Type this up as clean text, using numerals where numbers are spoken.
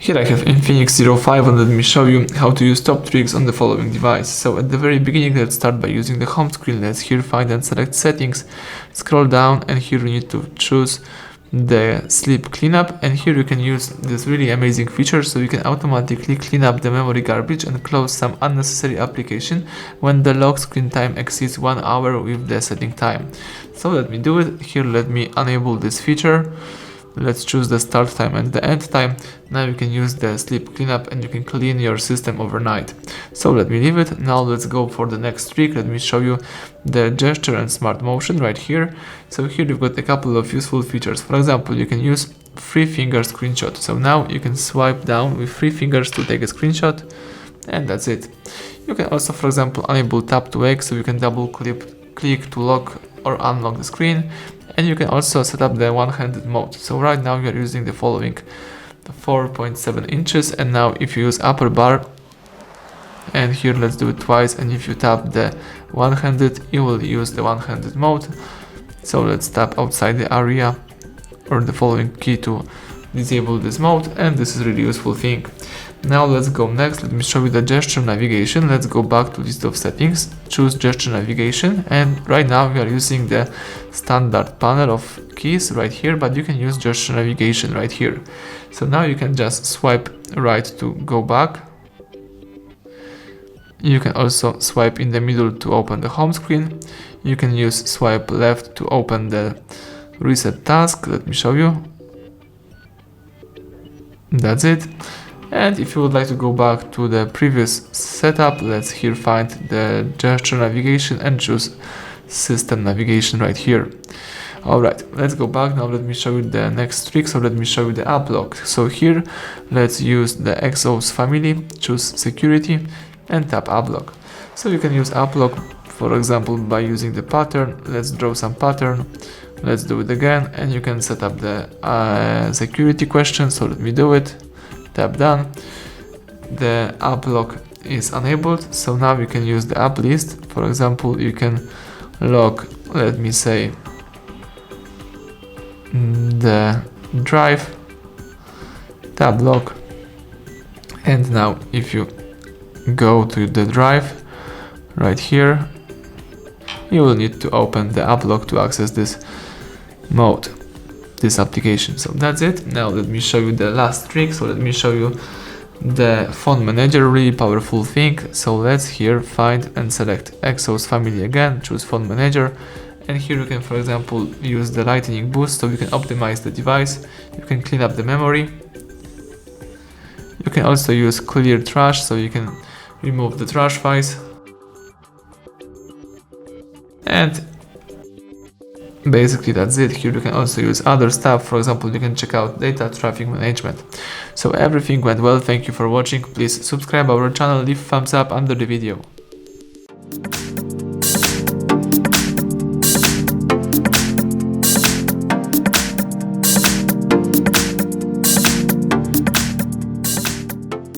Here I have INFINIX Zero 5 and let me show you how to use top tricks on the following device. So at the very beginning, let's start by using the home screen. Let's here find and select settings, scroll down, and here we need to choose the sleep cleanup, and here you can use this really amazing feature, so you can automatically clean up the memory garbage and close some unnecessary application when the lock screen time exceeds 1 hour with the setting time. So let me do it. Here let me enable this feature. Let's choose the start time and the end time. Now you can use the sleep cleanup and you can clean your system overnight. So let me leave it. Now let's go for the next trick. Let me show you the gesture and smart motion right here. So here you've got a couple of useful features. For example, you can use 3-finger screenshot. So now you can swipe down with 3 fingers to take a screenshot, and that's it. You can also, for example, enable tap to wake, so you can double click to lock or unlock the screen. And you can also set up the one-handed mode. So right now we are using the following 4.7 inches, and now if you use upper bar, and here let's do it twice, and if you tap the one-handed, you will use the one-handed mode. So let's tap outside the area or the following key to disable this mode, and this is a really useful thing. Now let's go next. Let me show you the gesture navigation. Let's go back to list of settings, choose gesture navigation, and right now we are using the standard panel of keys right here, but you can use gesture navigation right here. So now you can just swipe right to go back. You can also swipe in the middle to open the home screen. You can use swipe left to open the reset task. Let me show you. That's it. And if you would like to go back to the previous setup, let's here find the gesture navigation and choose system navigation right here. Alright, let's go back. Now let me show you the next trick. So let me show you the app lock. So here let's use the XOS family, choose security and tap app lock. So you can use app lock, for example, by using the pattern. Let's draw some pattern. Let's do it again, and you can set up the security question. So let me do it. Tap done. The app lock is enabled, so now you can use the app list. For example, you can lock, let me say, the drive, tab lock, and now if you go to the drive right here, you will need to open the app lock to access this mode, this application. So that's it. Now let me show you the last trick. So let me show you the phone manager, really powerful thing. So let's here find and select XOS family again, choose phone manager, and here you can, for example, use the lightning boost, so you can optimize the device, you can clean up the memory, you can also use clear trash, so you can remove the trash files, and basically that's it. Here you can also use other stuff. For example, you can check out data traffic management. So everything went well. Thank you for watching. Please subscribe our channel, leave thumbs up under the video.